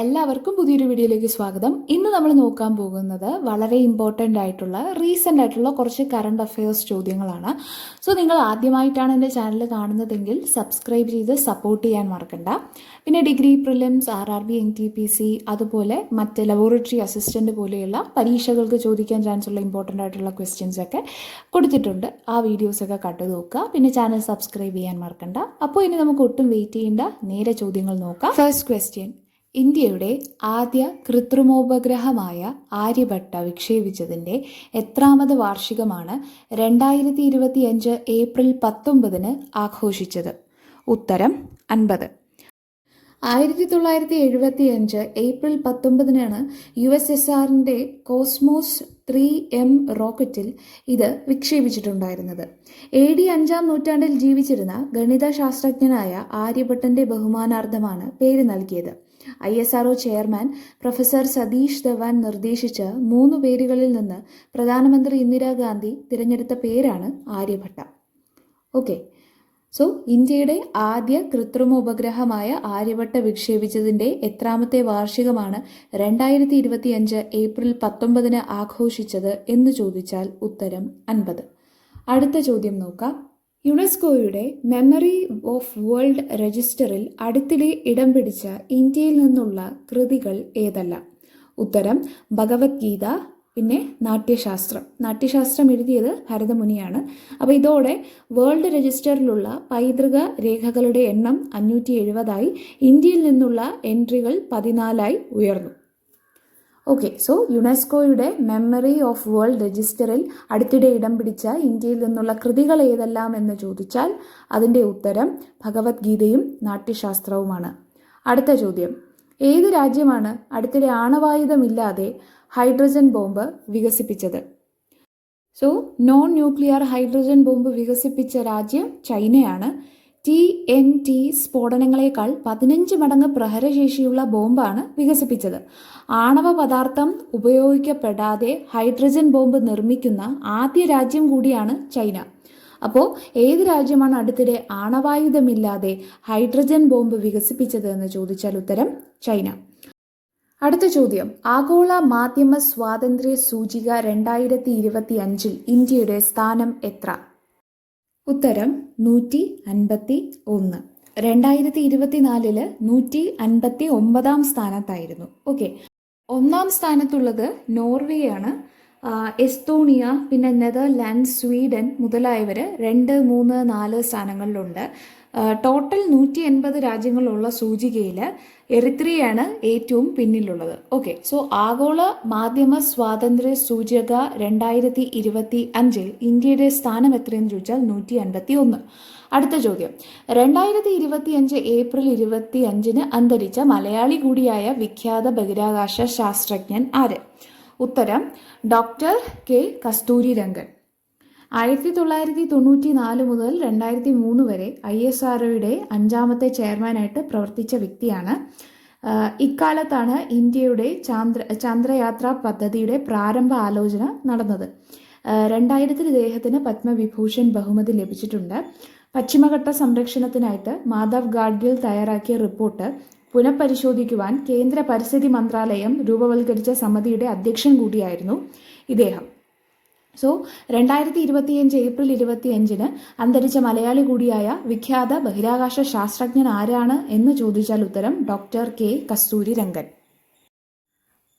എല്ലാവർക്കും പുതിയൊരു വീഡിയോയിലേക്ക് സ്വാഗതം. ഇന്ന് നമ്മൾ നോക്കാൻ പോകുന്നത് വളരെ ഇമ്പോർട്ടൻ്റ് ആയിട്ടുള്ള റീസെൻ്റ് ആയിട്ടുള്ള കുറച്ച് കറണ്ട് അഫയേഴ്സ് ചോദ്യങ്ങളാണ്. സോ നിങ്ങൾ ആദ്യമായിട്ടാണ് എൻ്റെ ചാനൽ കാണുന്നതെങ്കിൽ സബ്സ്ക്രൈബ് ചെയ്ത് സപ്പോർട്ട് ചെയ്യാൻ മറക്കണ്ട. പിന്നെ ഡിഗ്രി പ്രിലിംസ്, RRB, NTPC അതുപോലെ മറ്റ് ലബോറട്ടറി അസിസ്റ്റൻ്റ് പോലെയുള്ള പരീക്ഷകൾക്ക് ചോദിക്കാൻ ചാൻസ് ഉള്ള ഇമ്പോർട്ടൻ്റ് ആയിട്ടുള്ള ക്വസ്റ്റ്യൻസ് ഒക്കെ കൊടുത്തിട്ടുണ്ട്. ആ വീഡിയോസൊക്കെ കണ്ടു നോക്കുക. പിന്നെ ചാനൽ സബ്സ്ക്രൈബ് ചെയ്യാൻ മറക്കണ്ട. അപ്പോൾ ഇനി നമുക്ക് ഒട്ടും വെയിറ്റ് ചെയ്യേണ്ട, നേരെ ചോദ്യങ്ങൾ നോക്കാം. ഫസ്റ്റ് ക്വസ്റ്റ്യൻ: ഇന്ത്യയുടെ ആദ്യ കൃത്രിമോപഗ്രഹമായ ആര്യഭട്ട വിക്ഷേപിച്ചതിൻ്റെ എത്രാമത് വാർഷികമാണ് 2025 ഏപ്രിൽ 19 ആഘോഷിച്ചത്? ഉത്തരം 50. 1975 ഏപ്രിൽ 19 USSRന്റെ കോസ്മോസ് 3M റോക്കറ്റിൽ ഇത് വിക്ഷേപിച്ചിട്ടുണ്ടായിരുന്നത്. AD 5-ാം നൂറ്റാണ്ടിൽ ജീവിച്ചിരുന്ന ഗണിത ശാസ്ത്രജ്ഞനായ ആര്യഭട്ടന്റെ ബഹുമാനാർത്ഥമാണ് പേര് നൽകിയത്. ISRO chairman professor Satish Dhawan നിർദ്ദേശിച്ച 3 പേരുകളിൽ നിന്ന് പ്രധാനമന്ത്രി ഇന്ദിരാഗാന്ധി തിരഞ്ഞെടുത്ത പേരാണ് ആര്യഭട്ട. ഓക്കെ, സോ ഇന്ത്യയുടെ ആദ്യ കൃത്രിമ ഉപഗ്രഹമായ ആര്യഭട്ട വിക്ഷേപിച്ചതിൻ്റെ എത്രാമത്തെ വാർഷികമാണ് 2025 ഏപ്രിൽ 19 ആഘോഷിച്ചത് എന്ന് ചോദിച്ചാൽ ഉത്തരം 50. അടുത്ത ചോദ്യം നോക്കാം. യുനെസ്കോയുടെ മെമ്മറി ഓഫ് വേൾഡ് രജിസ്റ്ററിൽ അടുത്തിടെ ഇടം പിടിച്ച ഇന്ത്യയിൽ നിന്നുള്ള കൃതികൾ ഏതെല്ലാം? ഉത്തരം ഭഗവത്ഗീത, പിന്നെ നാട്യശാസ്ത്രം എഴുതിയത് ഭരതമുനിയാണ്. അപ്പോൾ ഇതോടെ വേൾഡ് രജിസ്റ്ററിലുള്ള പൈതൃക രേഖകളുടെ എണ്ണം 570 ഇന്ത്യയിൽ നിന്നുള്ള എൻട്രികൾ 14 ഉയർന്നു. ഓക്കെ, സോ യുനെസ്കോയുടെ മെമ്മറി ഓഫ് വേൾഡ് രജിസ്റ്ററിൽ അടുത്തിടെ ഇടം പിടിച്ച ഇന്ത്യയിൽ നിന്നുള്ള കൃതികൾ ഏതെല്ലാം എന്ന് ചോദിച്ചാൽ അതിൻ്റെ ഉത്തരം ഭഗവത്ഗീതയും നാട്യശാസ്ത്രവുമാണ്. അടുത്ത ചോദ്യം: ഏത് രാജ്യമാണ് അടുത്തിടെ ആണവായുധമില്ലാതെ ഹൈഡ്രജൻ ബോംബ് വികസിപ്പിച്ചത്? So non nuclear hydrogen bomb വികസിപ്പിച്ച രാജ്യം ചൈനയാണ്. TNT സ്ഫോടനങ്ങളെക്കാൾ 15 മടങ്ങ് പ്രഹരശേഷിയുള്ള ബോംബാണ് വികസിപ്പിച്ചത്. ആണവ പദാർത്ഥം ഉപയോഗിക്കപ്പെടാതെ ഹൈഡ്രജൻ ബോംബ് നിർമ്മിക്കുന്ന ആദ്യ രാജ്യം കൂടിയാണ് ചൈന. അപ്പോൾ ഏത് രാജ്യമാണ് അടുത്തിടെ ആണവായുധമില്ലാതെ ഹൈഡ്രജൻ ബോംബ് വികസിപ്പിച്ചത് എന്ന് ചോദിച്ചാൽ ഉത്തരം ചൈന. അടുത്ത ചോദ്യം: ആഗോള മാധ്യമ സ്വാതന്ത്ര്യ സൂചിക 2025 ഇന്ത്യയുടെ സ്ഥാനം എത്ര? ഉത്തരം 151. 2024 159 സ്ഥാനത്തായിരുന്നു. ഓക്കെ, 1-ാം സ്ഥാനത്തുള്ളത് നോർവേയാണ്. എസ്തോണിയ, പിന്നെ നെതർലാൻഡ്, സ്വീഡൻ മുതലായവർ 2, 3, 4 സ്ഥാനങ്ങളിലുണ്ട്. ടോട്ടൽ 180 രാജ്യങ്ങളുള്ള സൂചികയിൽ എറിത്രിയയാണ് ഏറ്റവും പിന്നിലുള്ളത്. ഓക്കെ, സോ ആഗോള മാധ്യമ സ്വാതന്ത്ര്യ സൂചിക 2025 ഇന്ത്യയുടെ സ്ഥാനം എത്രയെന്ന് ചോദിച്ചാൽ 151. അടുത്ത ചോദ്യം: 2025 ഏപ്രിൽ 25 അന്തരിച്ച മലയാളി കൂടിയായ വിഖ്യാത ബഹിരാകാശ ശാസ്ത്രജ്ഞൻ ആര്? ഉത്തരം ഡോക്ടർ K. കസ്തൂരിരംഗൻ. 1994 മുതൽ 2003 വരെ ISROയുടെ 5-ാമത്തെ ചെയർമാനായിട്ട് പ്രവർത്തിച്ച വ്യക്തിയാണ്. ഇക്കാലത്താണ് ഇന്ത്യയുടെ ചന്ദ്രയാത്രാ പദ്ധതിയുടെ പ്രാരംഭ ആലോചന നടന്നത്. 2000 ഇദ്ദേഹത്തിന് പത്മവിഭൂഷൺ ബഹുമതി ലഭിച്ചിട്ടുണ്ട്. പശ്ചിമഘട്ട സംരക്ഷണത്തിനായിട്ട് മാധവ് ഗാഡ്ഗിൽ തയ്യാറാക്കിയ റിപ്പോർട്ട് പുനഃപരിശോധിക്കുവാൻ കേന്ദ്ര പരിസ്ഥിതി മന്ത്രാലയം രൂപവൽക്കരിച്ച സമിതിയുടെ അധ്യക്ഷൻ കൂടിയായിരുന്നു ഇദ്ദേഹം. സോ 2025 ഏപ്രിൽ 25 അന്തരിച്ച മലയാളി കൂടിയായ വിഖ്യാത ബഹിരാകാശ ശാസ്ത്രജ്ഞൻ ആരാണ് എന്ന് ചോദിച്ചാൽ ഉത്തരം ഡോക്ടർ K. കസ്തൂരിരംഗൻ.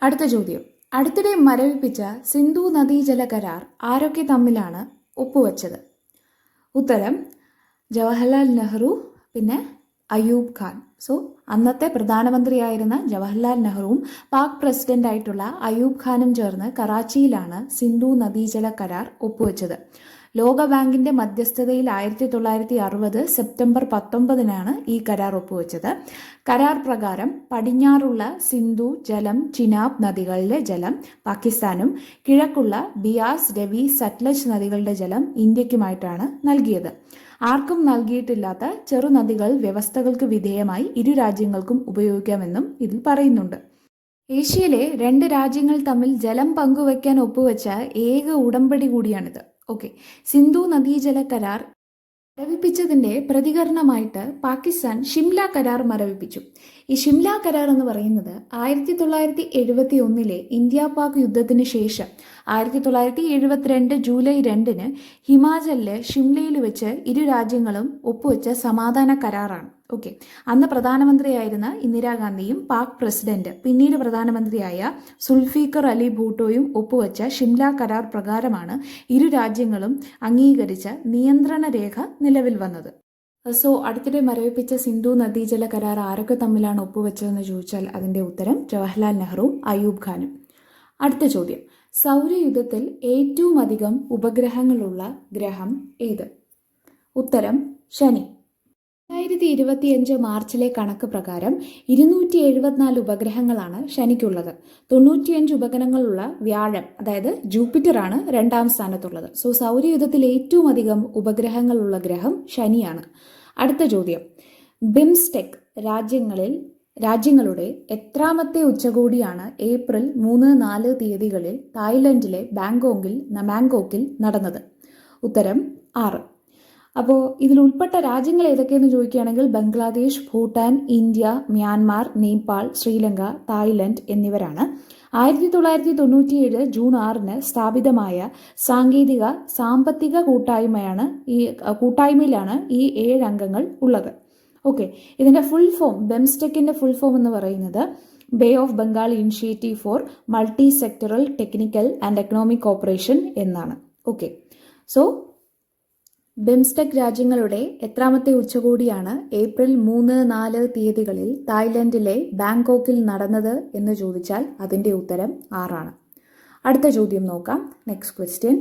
അടുത്ത ചോദ്യം: അടുത്തിടെ മരവിപ്പിച്ച സിന്ധു നദീജല കരാർ ആരൊക്കെ തമ്മിലാണ് ഒപ്പുവെച്ചത്? ഉത്തരം ജവഹർലാൽ നെഹ്റു, പിന്നെ അയൂബ് ഖാൻ. സോ അന്നത്തെ പ്രധാനമന്ത്രിയായിരുന്ന ജവഹർലാൽ നെഹ്റുവും പാക് പ്രസിഡന്റായിട്ടുള്ള അയൂബ് ഖാനും ചേർന്ന് കറാച്ചിയിലാണ് സിന്ധു നദീജല കരാർ ഒപ്പുവെച്ചത്. ലോകബാങ്കിന്റെ മധ്യസ്ഥതയിൽ 1960 സെപ്റ്റംബർ 19 ഈ കരാർ ഒപ്പുവെച്ചത്. കരാർ പ്രകാരം പടിഞ്ഞാറുള്ള സിന്ധു ജലം, ചിനാബ് നദികളിലെ ജലം പാകിസ്ഥാനും കിഴക്കുള്ള ബിയാസ്, രവി, സത്ലജ് നദികളുടെ ജലം ഇന്ത്യക്കുമായിട്ടാണ് നൽകിയത്. ആർക്കും നൽകിയിട്ടില്ലാത്ത ചെറുനദികൾ വ്യവസ്ഥകൾക്ക് വിധേയമായി ഇരു രാജ്യങ്ങൾക്കും ഉപയോഗിക്കാമെന്നും ഇതിൽ പറയുന്നുണ്ട്. ഏഷ്യയിലെ 2 രാജ്യങ്ങൾ തമ്മിൽ ജലം പങ്കുവയ്ക്കാൻ ഒപ്പുവെച്ച ഏക ഉടമ്പടി കൂടിയാണിത്. ഓക്കെ, സിന്ധു നദീജല കരാർ മരവിപ്പിച്ചതിൻ്റെ പ്രതികരണമായിട്ട് പാകിസ്ഥാൻ ഷിംല കരാർ മരവിപ്പിച്ചു. ഈ ഷിംല കരാർ എന്ന് പറയുന്നത് 1971 ഇന്ത്യ പാക് യുദ്ധത്തിന് ശേഷം 1972 ജൂലൈ 2 ഹിമാചലിലെ ഷിംലയിൽ വെച്ച് ഇരു രാജ്യങ്ങളും ഒപ്പുവെച്ച സമാധാന കരാറാണ്. ഓക്കെ, അന്ന് പ്രധാനമന്ത്രിയായിരുന്ന ഇന്ദിരാഗാന്ധിയും പാക് പ്രസിഡന്റ് പിന്നീട് പ്രധാനമന്ത്രിയായ സുൽഫീഖർ അലി ഭൂട്ടോയും ഒപ്പുവെച്ച ഷിംല കരാർ പ്രകാരമാണ് ഇരു രാജ്യങ്ങളും അംഗീകരിച്ച നിയന്ത്രണ രേഖ നിലവിൽ വന്നത്. സോ അടുത്തിടെ മരവിപ്പിച്ച സിന്ധു നദീജല കരാർ ആരൊക്കെ തമ്മിലാണ് ഒപ്പുവെച്ചതെന്ന് ചോദിച്ചാൽ അതിൻ്റെ ഉത്തരം ജവഹർലാൽ നെഹ്റുവും അയൂബ് ഖാനും. അടുത്ത ചോദ്യം, സൗരയുധത്തിൽ ഏറ്റവും അധികം ഉപഗ്രഹങ്ങളുള്ള ഗ്രഹം ഏത്? ഉത്തരം ശനി. 2025 മാർച്ചിലെ കണക്ക് പ്രകാരം 274 ഉപഗ്രഹങ്ങളാണ് ശനിക്കുള്ളത്. 95 ഉപഗ്രഹങ്ങളുള്ള വ്യാഴം, അതായത് ജൂപ്പിറ്ററാണ് രണ്ടാം സ്ഥാനത്തുള്ളത്. സോ സൗരയുധത്തിൽ ഏറ്റവും അധികം ഉപഗ്രഹങ്ങളുള്ള ഗ്രഹം ശനിയാണ്. അടുത്ത ചോദ്യം, ബിംസ്റ്റെക് രാജ്യങ്ങളുടെ എത്രാമത്തെ ഉച്ചകോടിയാണ് ഏപ്രിൽ 3-4 തീയതികളിൽ തായ്ലൻഡിലെ ബാങ്കോക്കിൽ നടന്നത്? ഉത്തരം 6. അപ്പോൾ ഇതിൽ ഉൾപ്പെട്ട രാജ്യങ്ങൾ ഏതൊക്കെയെന്ന് ചോദിക്കുകയാണെങ്കിൽ Bangladesh, Bhutan, India, Myanmar, Nepal, Sri Lanka, Thailand എന്നിവരാണ്. 1997 ജൂൺ 6 സ്ഥാപിതമായ സാമ്പത്തിക കൂട്ടായ്മയിലാണ് ഈ 7 അംഗങ്ങൾ ഉള്ളത്. ഓക്കെ, ഇതിൻ്റെ ഫുൾ ഫോം, ബെംസ്റ്റെക്കിൻ്റെ ഫുൾ ഫോം എന്ന് പറയുന്നത് bay of Bengal initiative four multi sectoral technical and economic corporation എന്നാണ്. ഓക്കെ, സോ ബിംസ്റ്റെക് രാജ്യങ്ങളുടെ എത്രാമത്തെ ഉച്ചകോടിയാണ് ഏപ്രിൽ 3-4 തീയതികളിൽ തായ്ലൻഡിലെ ബാങ്കോക്കിൽ നടന്നത് എന്ന് ചോദിച്ചാൽ അതിൻ്റെ ഉത്തരം 6. അടുത്ത ചോദ്യം നോക്കാം. നെക്സ്റ്റ് ക്വസ്റ്റ്യൻ,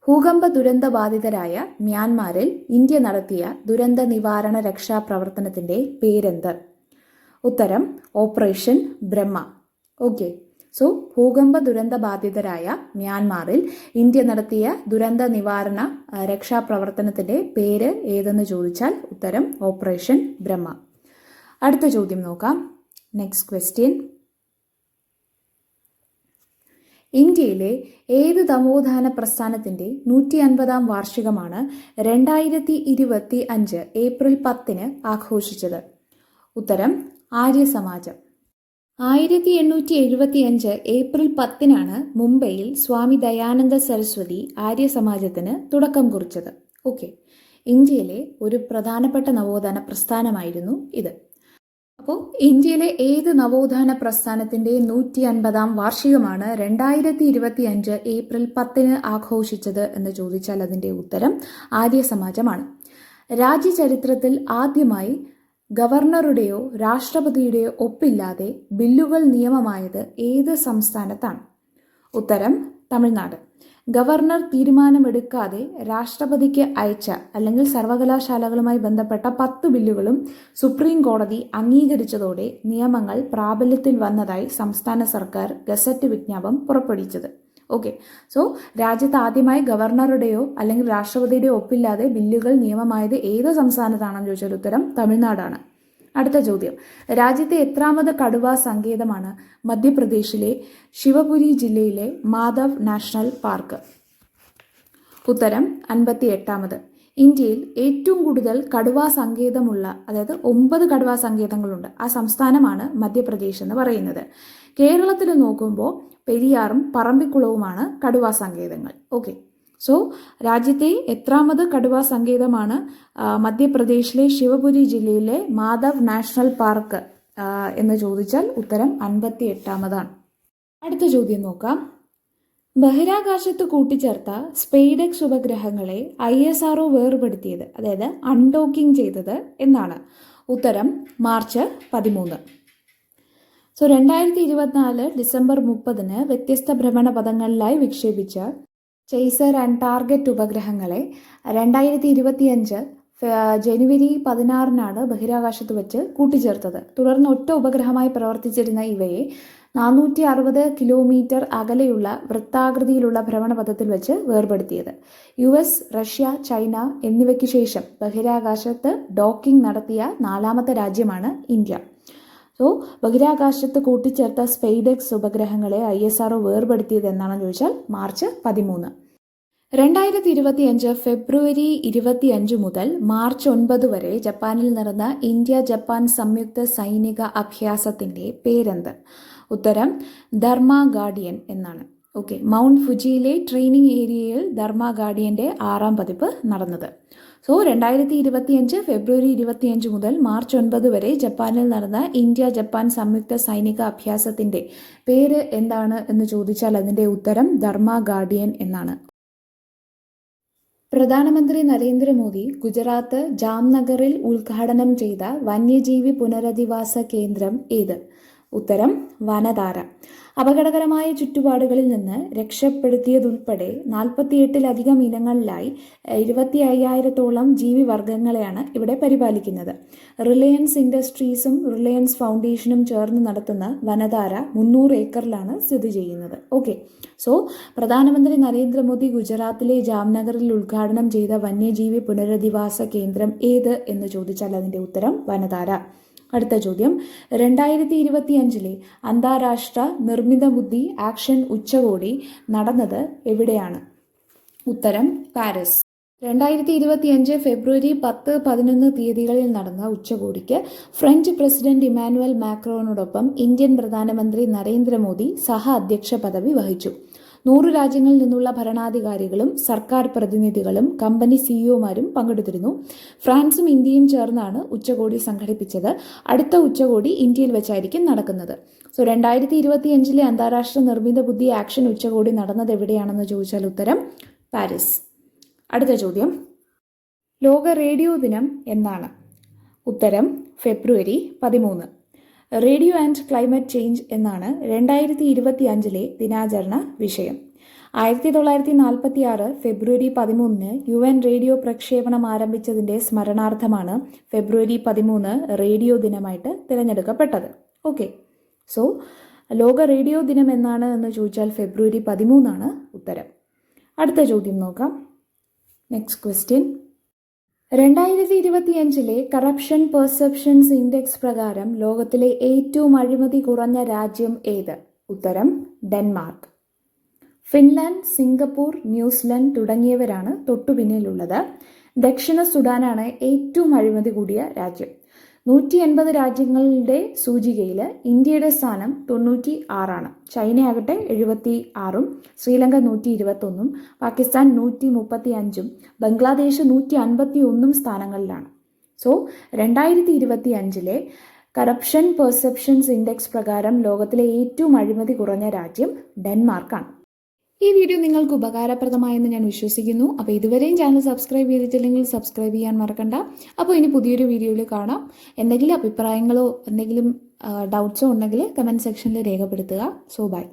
ഭൂകമ്പ ദുരന്ത ബാധിതരായ മ്യാൻമാറിൽ ഇന്ത്യ നടത്തിയ ദുരന്ത നിവാരണ രക്ഷാപ്രവർത്തനത്തിൻ്റെ പേരെന്ത്? ഉത്തരം ഓപ്പറേഷൻ ബ്രഹ്മ. ഓക്കെ, സോ ഭൂകമ്പ ദുരന്ത ബാധിതരായ മ്യാൻമാറിൽ ഇന്ത്യ നടത്തിയ ദുരന്ത നിവാരണ രക്ഷാപ്രവർത്തനത്തിൻ്റെ പേര് ഏതെന്ന് ചോദിച്ചാൽ ഉത്തരം ഓപ്പറേഷൻ ബ്രഹ്മ. അടുത്ത ചോദ്യം നോക്കാം. നെക്സ്റ്റ് ക്വസ്റ്റ്യൻ, ഇന്ത്യയിലെ ഏത് നവോത്ഥാന പ്രസ്ഥാനത്തിൻ്റെ 150-ാം വാർഷികമാണ് 2025 ഏപ്രിൽ 10 ആഘോഷിച്ചത്? ഉത്തരം ആര്യസമാജം. 1875 ഏപ്രിൽ 10 മുംബൈയിൽ സ്വാമി ദയാനന്ദ സരസ്വതി ആര്യസമാജത്തിന് തുടക്കം കുറിച്ചത്. ഓക്കെ, ഇന്ത്യയിലെ ഒരു പ്രധാനപ്പെട്ട നവോത്ഥാന പ്രസ്ഥാനമായിരുന്നു ഇത്. അപ്പോൾ ഇന്ത്യയിലെ ഏത് നവോത്ഥാന പ്രസ്ഥാനത്തിൻ്റെ 150-ാം വാർഷികമാണ് 2025 ഏപ്രിൽ 10 ആഘോഷിച്ചത് എന്ന് ചോദിച്ചാൽ അതിൻ്റെ ഉത്തരം ആര്യസമാജമാണ്. രാജ്യചരിത്രത്തിൽ ആദ്യമായി ഗവർണറുടെയോ രാഷ്ട്രപതിയുടെയോ ഒപ്പില്ലാതെ ബില്ലുകൾ നിയമമായത് ഏത് സംസ്ഥാനത്താണ്? ഉത്തരം തമിഴ്നാട്. ഗവർണർ തീരുമാനമെടുക്കാതെ രാഷ്ട്രപതിക്ക് അയച്ച അല്ലെങ്കിൽ സർവകലാശാലകളുമായി ബന്ധപ്പെട്ട 10 ബില്ലുകളും സുപ്രീം കോടതി അംഗീകരിച്ചതോടെ നിയമങ്ങൾ പ്രാബല്യത്തിൽ വന്നതായി സംസ്ഥാന സർക്കാർ ഗസറ്റ് വിജ്ഞാപനം പുറപ്പെടുവിച്ചത്. ഓക്കെ, സോ രാജ്യത്ത് ആദ്യമായി ഗവർണറുടെയോ അല്ലെങ്കിൽ രാഷ്ട്രപതിയുടെയോ ഒപ്പില്ലാതെ ബില്ലുകൾ നിയമമായത് ഏത് സംസ്ഥാനത്താണെന്ന് ചോദിച്ചാൽ ഉത്തരം തമിഴ്നാടാണ്. അടുത്ത ചോദ്യം, രാജ്യത്തെ എത്രാമത് കടുവാ സങ്കേതമാണ് മധ്യപ്രദേശിലെ ശിവപുരി ജില്ലയിലെ മാധവ് നാഷണൽ പാർക്ക്? ഉത്തരം 58. ഇന്ത്യയിൽ ഏറ്റവും കൂടുതൽ കടുവാ സങ്കേതമുള്ള, അതായത് 9 കടുവാ സങ്കേതങ്ങളുണ്ട്, ആ സംസ്ഥാനമാണ് മധ്യപ്രദേശ് എന്ന് പറയുന്നത്. കേരളത്തിൽ നോക്കുമ്പോൾ പെരിയാറും പറമ്പിക്കുളവുമാണ് കടുവാ സങ്കേതങ്ങൾ. ഓക്കെ, സോ രാജ്യത്തെ എത്രാമത് കടുവാ സങ്കേതമാണ് മധ്യപ്രദേശിലെ ശിവപുരി ജില്ലയിലെ മാധവ് നാഷണൽ പാർക്ക് എന്ന് ചോദിച്ചാൽ ഉത്തരം 58. അടുത്ത ചോദ്യം നോക്കാം. ബഹിരാകാശത്ത് കൂട്ടിച്ചേർത്ത സ്പെയ്ഡെക്സ് ഉപഗ്രഹങ്ങളെ ISRO വേർപെടുത്തിയത്, അതായത് അൺഡോക്കിംഗ് ചെയ്തത് എന്നാണ്? ഉത്തരം മാർച്ച് 13. സോ 2024 ഡിസംബർ 30 വ്യത്യസ്ത ഭ്രമണപഥങ്ങളിലായി വിക്ഷേപിച്ച ചേസർ ആൻഡ് ടാർഗറ്റ് ഉപഗ്രഹങ്ങളെ 2025 ജനുവരി 16 ബഹിരാകാശത്ത് വെച്ച് കൂട്ടിച്ചേർത്തത്. തുടർന്ന് ഒറ്റ ഉപഗ്രഹമായി പ്രവർത്തിച്ചിരുന്ന ഇവയെ 460 കിലോമീറ്റർ അകലെയുള്ള വൃത്താകൃതിയിലുള്ള ഭ്രമണപഥത്തിൽ വെച്ച് വേർപെടുത്തിയത്. US, റഷ്യ, ചൈന എന്നിവയ്ക്ക് ശേഷം ബഹിരാകാശത്ത് ഡോക്കിംഗ് നടത്തിയ 4ാമത്തെ രാജ്യമാണ് ഇന്ത്യ. സോ ബഹിരാകാശത്ത് കൂട്ടിച്ചേർത്ത സ്പെയ്ഡെക്സ് ഉപഗ്രഹങ്ങളെ ISRO വേർപെടുത്തിയത് എന്നാണെന്ന് ചോദിച്ചാൽ മാർച്ച് 13. 2025 ഫെബ്രുവരി 25 മുതൽ മാർച്ച് 9 വരെ ജപ്പാനിൽ നടന്ന ഇന്ത്യ ജപ്പാൻ സംയുക്ത സൈനിക അഭ്യാസത്തിന്റെ പേരെന്ത്? ഉത്തരം ധർമ്മ ഗാർഡിയൻ എന്നാണ്. ഓക്കെ, മൗണ്ട് ഫുജിയിലെ ട്രെയിനിങ് ഏരിയയിൽ ധർമ്മ ഗാർഡിയന്റെ 6ാം പതിപ്പ് നടന്നത്. സോ 2025 ഫെബ്രുവരി 25 മുതൽ മാർച്ച് 9 വരെ ജപ്പാനിൽ നടന്ന ഇന്ത്യ ജപ്പാൻ സംയുക്ത സൈനിക അഭ്യാസത്തിന്റെ പേര് എന്താണ് എന്ന് ചോദിച്ചാൽ അതിന്റെ ഉത്തരം ധർമ്മ ഗാർഡിയൻ എന്നാണ്. പ്രധാനമന്ത്രി നരേന്ദ്രമോദി ഗുജറാത്ത് ജാംനഗറിൽ ഉദ്ഘാടനം ചെയ്ത വന്യജീവി പുനരധിവാസ കേന്ദ്രം ഏത്? ഉത്തരം വനധാര. അപകടകരമായ ചുറ്റുപാടുകളിൽ നിന്ന് രക്ഷപ്പെടുത്തിയതുൾപ്പെടെ 48-ലധികം ഇനങ്ങളിലായി 25,000-ഓളം ജീവിവർഗങ്ങളെയാണ് ഇവിടെ പരിപാലിക്കുന്നത്. റിലയൻസ് ഇൻഡസ്ട്രീസും റിലയൻസ് ഫൗണ്ടേഷനും ചേർന്ന് നടത്തുന്ന വനധാര 300 ഏക്കറിലാണ് സ്ഥിതി ചെയ്യുന്നത്. ഓക്കെ, സോ പ്രധാനമന്ത്രി നരേന്ദ്രമോദി ഗുജറാത്തിലെ ജാംനഗറിൽ ഉദ്ഘാടനം ചെയ്ത വന്യജീവി പുനരധിവാസ കേന്ദ്രം ഏത് എന്ന് ചോദിച്ചാൽ അതിൻ്റെ ഉത്തരം വനധാര. അടുത്ത ചോദ്യം, 2025 അന്താരാഷ്ട്ര നിർമ്മിത ബുദ്ധി ആക്ഷൻ ഉച്ചകോടി നടന്നത് എവിടെയാണ്? ഉത്തരം പാരീസ്. 2025 ഫെബ്രുവരി 10-11 തീയതികളിൽ നടന്ന ഉച്ചകോടിക്ക് ഫ്രഞ്ച് പ്രസിഡന്റ് ഇമാനുവൽ മാക്രോണോടൊപ്പം ഇന്ത്യൻ പ്രധാനമന്ത്രി നരേന്ദ്രമോദി സഹ അധ്യക്ഷ പദവി വഹിച്ചു. 100 രാജ്യങ്ങളിൽ നിന്നുള്ള ഭരണാധികാരികളും സർക്കാർ പ്രതിനിധികളും കമ്പനി സിഇഒമാരും പങ്കെടുത്തിരുന്നു. ഫ്രാൻസും ഇന്ത്യയും ചേർന്നാണ് ഉച്ചകോടി സംഘടിപ്പിച്ചത്. അടുത്ത ഉച്ചകോടി ഇന്ത്യയിൽ വെച്ചായിരിക്കും നടക്കുന്നത്. സോ 2025 അന്താരാഷ്ട്ര നിർമ്മിത ബുദ്ധി ആക്ഷൻ ഉച്ചകോടി നടന്നത് എവിടെയാണെന്ന് ചോദിച്ചാൽ ഉത്തരം പാരീസ്. അടുത്ത ചോദ്യം, ലോക റേഡിയോ ദിനം എന്നാണ്? ഉത്തരം ഫെബ്രുവരി 13. റേഡിയോ ആൻഡ് ക്ലൈമറ്റ് ചേഞ്ച് എന്നാണ് 2025 ദിനാചരണ വിഷയം. 1946 ഫെബ്രുവരി 13 UN റേഡിയോ പ്രക്ഷേപണം ആരംഭിച്ചതിൻ്റെ സ്മരണാർത്ഥമാണ് ഫെബ്രുവരി 13 റേഡിയോ ദിനമായിട്ട് തിരഞ്ഞെടുക്കപ്പെട്ടത്. ഓക്കെ, സോ ലോക റേഡിയോ ദിനം എന്നാണ് എന്ന് ചോദിച്ചാൽ ഫെബ്രുവരി 13 ഉത്തരം. അടുത്ത ചോദ്യം നോക്കാം. Next question, 2025 corruption perceptions index പ്രകാരം ലോകത്തിലെ ഏറ്റവും അഴിമതി കുറഞ്ഞ രാജ്യം ഏത്? ഉത്തരം ഡെൻമാർക്ക്. ഫിൻലാൻഡ്, സിംഗപ്പൂർ, ന്യൂസിലൻഡ് തുടങ്ങിയവരാണ് തൊട്ടുപിന്നിലുള്ളത്. ദക്ഷിണ സുഡാനാണ് ഏറ്റവും അഴിമതി കൂടിയ രാജ്യം. 180 രാജ്യങ്ങളുടെ സൂചികയിൽ ഇന്ത്യയുടെ സ്ഥാനം 96, ചൈനയാകട്ടെ 76, ശ്രീലങ്ക 121, പാകിസ്ഥാൻ 135, ബംഗ്ലാദേശ് 151 സ്ഥാനങ്ങളിലാണ്. സോ 2025 കറപ്ഷൻ പെർസെപ്ഷൻസ് ഇൻഡെക്സ് പ്രകാരം ലോകത്തിലെ ഏറ്റവും അഴിമതി കുറഞ്ഞ രാജ്യം ഡെൻമാർക്കാണ്. ഈ വീഡിയോ നിങ്ങൾക്ക് ഉപകാരപ്രദമായെന്ന് ഞാൻ വിശ്വസിക്കുന്നു. അപ്പോൾ ഇതുവരെയും ചാനൽ സബ്സ്ക്രൈബ് ചെയ്തിട്ടില്ലെങ്കിൽ സബ്സ്ക്രൈബ് ചെയ്യാൻ മറക്കണ്ട. അപ്പോൾ ഇനി പുതിയൊരു വീഡിയോയിൽ കാണാം. എന്തെങ്കിലും അഭിപ്രായങ്ങളോ എന്തെങ്കിലും ഡൗട്ട്സോ ഉണ്ടെങ്കിൽ കമൻറ്റ് സെക്ഷനിൽ രേഖപ്പെടുത്തുക. So by.